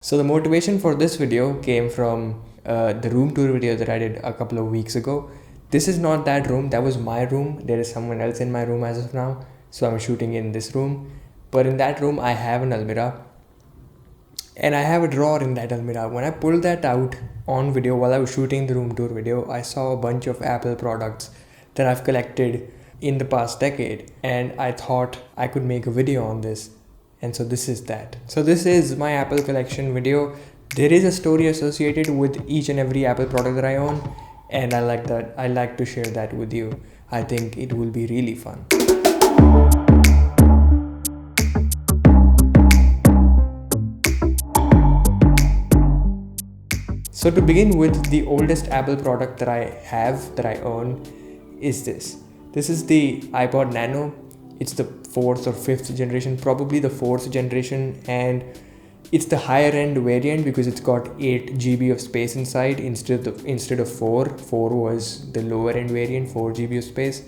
So the motivation for this video came from the room tour video that I did a couple of weeks ago. This is not that room, that was my room. There is someone else in my room as of now, so I'm shooting in this room. But in that room I have an almirah and I have a drawer in that almirah. When I pulled that out on video while I was shooting the room tour video, I saw a bunch of Apple products that I've collected in the past decade, and I thought I could make a video on this. And so this is that. So this is my Apple collection video. There is a story associated with each and every Apple product that I own, and I like that. I like to share that with you. I think it will be really fun. So to begin with, the oldest Apple product that I own is this. This is the iPod Nano. It's the 4th or 5th generation, probably the 4th generation, and it's the higher end variant because it's got 8 GB of space inside instead of 4. 4 was the lower end variant, 4 GB of space.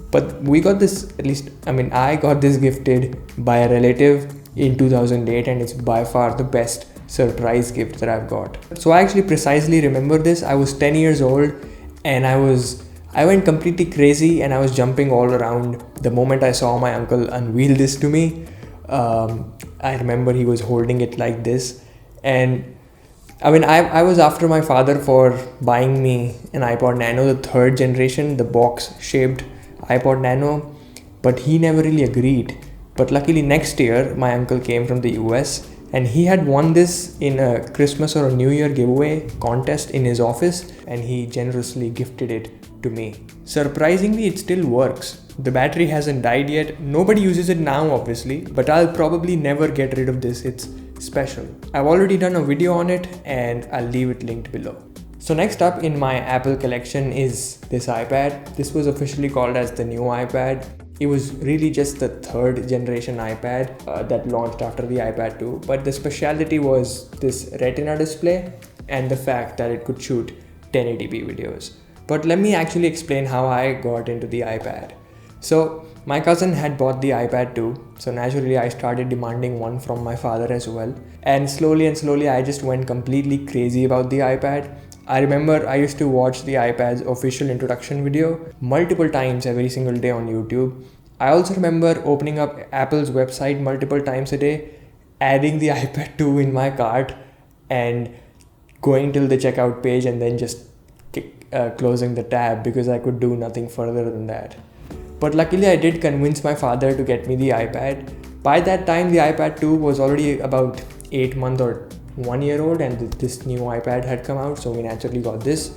But we got this, I got this gifted by a relative in 2008, and it's by far the best surprise gift that I've got. So I actually precisely remember this. I was 10 years old and I went completely crazy and I was jumping all around the moment I saw my uncle unveil this to me. I remember he was holding it like this, and I was after my father for buying me an iPod Nano, the 3rd generation, the box shaped iPod Nano, but he never really agreed. But luckily next year my uncle came from the US and he had won this in a Christmas or a New Year giveaway contest in his office, and he generously gifted it to me. Surprisingly, it still works. The battery hasn't died yet. Nobody uses it now obviously, but I'll probably never get rid of this. It's special. I've already done a video on it and I'll leave it linked below. So next up in my Apple collection is this iPad. This was officially called as the new iPad. It was really just the 3rd generation iPad that launched after the iPad 2, but the specialty was this Retina display and the fact that it could shoot 1080p videos. But let me actually explain how I got into the iPad. So my cousin had bought the iPad 2, so naturally I started demanding one from my father as well. And slowly I just went completely crazy about the iPad. I remember I used to watch the iPad's official introduction video multiple times every single day on YouTube. I also remember opening up Apple's website multiple times a day, adding the iPad 2 in my cart and going till the checkout page and then just closing the tab because I could do nothing further than that. But luckily I did convince my father to get me the iPad. By that time the iPad 2 was already about 8 months or 1 year old, and this new iPad had come out, so we naturally got this.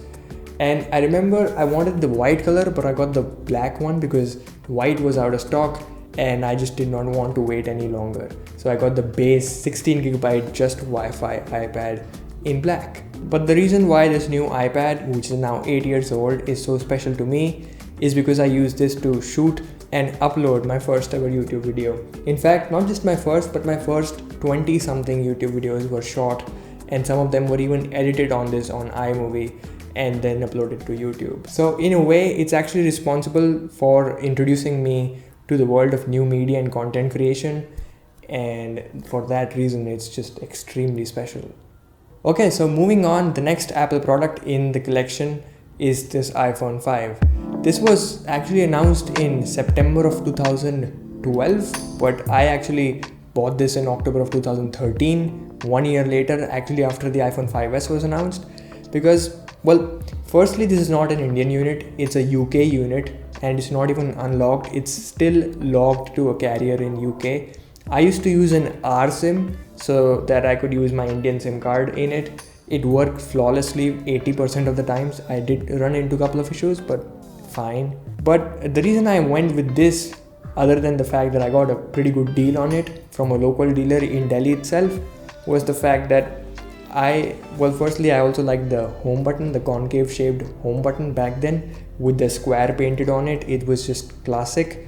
And I remember I wanted the white color, but I got the black one because white was out of stock and I just did not want to wait any longer. So I got the base 16GB just Wi-Fi iPad in black. But the reason why this new iPad, which is now 8 years old, is so special to me is because I use this to shoot and upload my first ever YouTube video. In fact, not just my first, but my first 20 something YouTube videos were shot, and some of them were even edited on this on iMovie and then uploaded to YouTube. So in a way, it's actually responsible for introducing me to the world of new media and content creation, and for that reason it's just extremely special. Okay, so moving on, the next Apple product in the collection is this iPhone 5. This was actually announced in September of 2012, but I actually bought this in October of 2013, 1 year later, actually after the iPhone 5s was announced. Because, well, firstly, this is not an Indian unit, it's a UK unit, and it's not even unlocked, it's still logged to a carrier in UK. I used to use an R SIM so that I could use my Indian SIM card in it. It worked flawlessly 80% of the times. I did run into a couple of issues, but fine. But the reason I went with this, other than the fact that I got a pretty good deal on it from a local dealer in Delhi itself, was the fact that firstly I also liked the home button, the concave shaped home button back then with the square painted on it. It was just classic.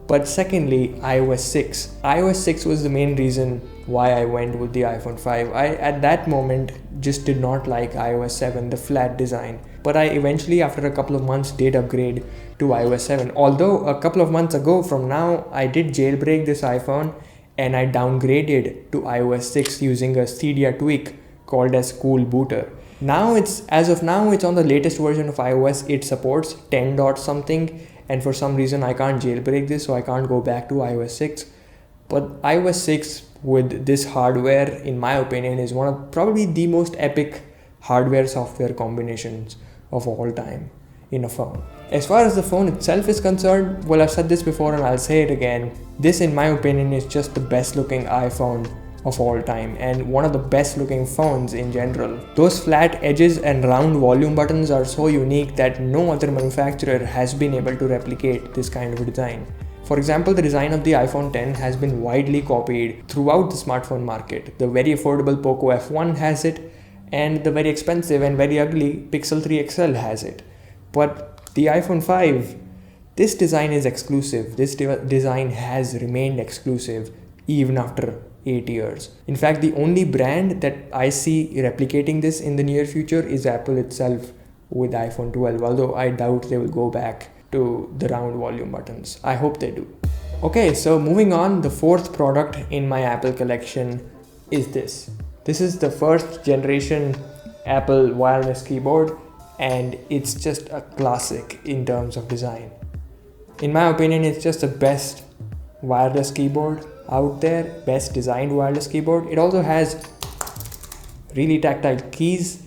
But secondly, iOS 6. iOS 6 was the main reason why I went with the iPhone 5. I, at that moment, just did not like iOS 7, the flat design. But I eventually, after a couple of months, did upgrade to iOS 7. Although a couple of months ago from now, I did jailbreak this iPhone and I downgraded to iOS 6 using a Cydia tweak called as Cool Booter. Now as of now it's on the latest version of iOS. It supports 10 dot something, and for some reason I can't jailbreak this, so I can't go back to iOS 6. But iOS 6 with this hardware, in my opinion, is one of probably the most epic hardware software combinations of all time in a phone. As far as the phone itself is concerned, well, I've said this before and I'll say it again. This, in my opinion, is just the best looking iPhone of all time and one of the best looking phones in general. Those flat edges and round volume buttons are so unique that no other manufacturer has been able to replicate this kind of design. For example, the design of the iPhone X has been widely copied throughout the smartphone market. The very affordable Poco F1 has it, and the very expensive and very ugly Pixel 3 XL has it. But the iPhone 5, this design is exclusive. This design has remained exclusive even after 8 years. In fact, the only brand that I see replicating this in the near future is Apple itself with iPhone 12, although I doubt they will go back to the round volume buttons. I hope they do. Okay, so moving on, the fourth product in my Apple collection is this. This is the first generation Apple wireless keyboard, and it's just a classic in terms of design. In my opinion, it's just the best wireless keyboard out there, best designed wireless keyboard. It also has really tactile keys,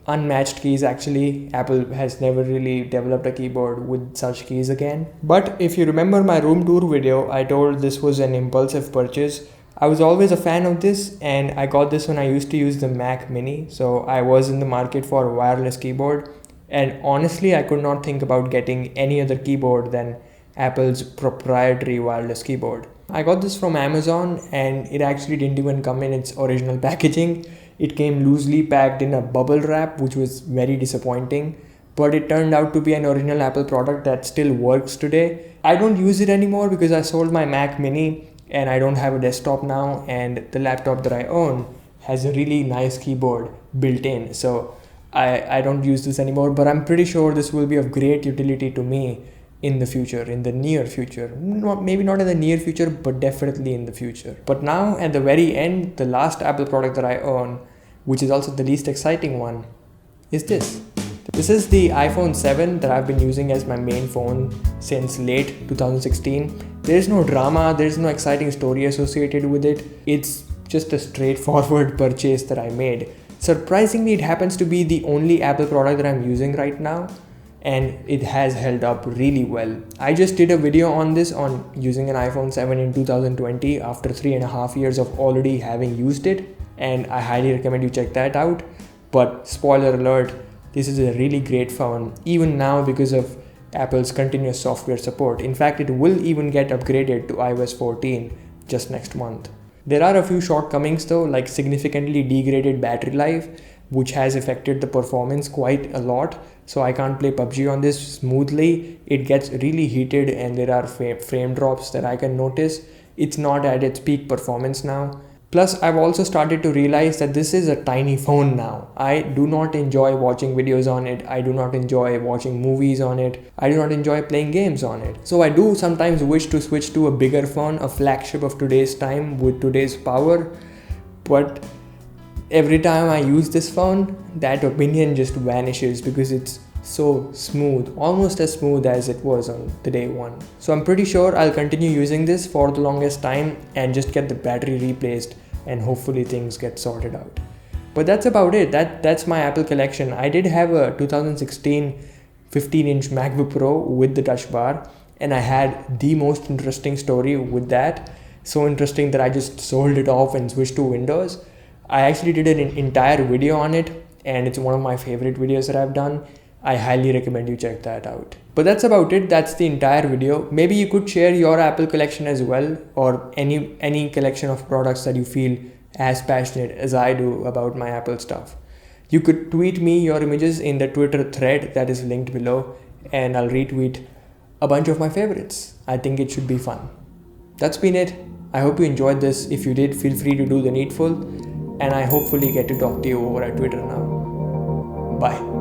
unmatched keys actually. Apple has never really developed a keyboard with such keys again. But if you remember my room tour video, I told this was an impulsive purchase. I was always a fan of this, and I got this when I used to use the Mac Mini, so I was in the market for a wireless keyboard, and honestly I could not think about getting any other keyboard than Apple's proprietary wireless keyboard. I got this from Amazon, and it actually didn't even come in its original packaging. It came loosely packed in a bubble wrap, which was very disappointing, but it turned out to be an original Apple product that still works today. I don't use it anymore because I sold my Mac Mini and I don't have a desktop now, and the laptop that I own has a really nice keyboard built in, so I don't use this anymore, but I'm pretty sure this will be of great utility to me in the future, in the near future. Maybe not in the near future, but definitely in the future. But now at the very end, the last Apple product that I own, which is also the least exciting one, is this. This is the iPhone 7 that I've been using as my main phone since late 2016. There's no drama, there's no exciting story associated with it. It's just a straightforward purchase that I made. Surprisingly, it happens to be the only Apple product that I'm using right now, and it has held up really well. I just did a video on this, on using an iPhone 7 in 2020 after 3.5 years of already having used it, and I highly recommend you check that out. But spoiler alert, this is a really great phone even now because of Apple's continuous software support. In fact, it will even get upgraded to iOS 14 just next month. There are a few shortcomings though, like significantly degraded battery life, which has affected the performance quite a lot. So I can't play PUBG on this smoothly. It gets really heated and there are frame drops that I can notice. It's not at its peak performance now. Plus, I've also started to realize that this is a tiny phone now. I do not enjoy watching videos on it. I do not enjoy watching movies on it. I do not enjoy playing games on it. So I do sometimes wish to switch to a bigger phone, a flagship of today's time with today's power. But every time I use this phone, that opinion just vanishes because it's so smooth, almost as smooth as it was on the day one. So I'm pretty sure I'll continue using this for the longest time and just get the battery replaced, and hopefully things get sorted out. But that's about it. That's my Apple collection. I did have a 2016 15-inch MacBook Pro with the touch bar, and I had the most interesting story with that. So interesting that I just sold it off and switched to Windows. I actually did an entire video on it, and it's one of my favorite videos that I've done. I highly recommend you check that out. But that's about it. That's the entire video. Maybe you could share your Apple collection as well, or any collection of products that you feel as passionate as I do about my Apple stuff. You could tweet me your images in the Twitter thread that is linked below, and I'll retweet a bunch of my favorites. I think it should be fun. That's been it. I hope you enjoyed this. If you did, feel free to do the needful, and I hopefully get to talk to you over at Twitter now. Bye.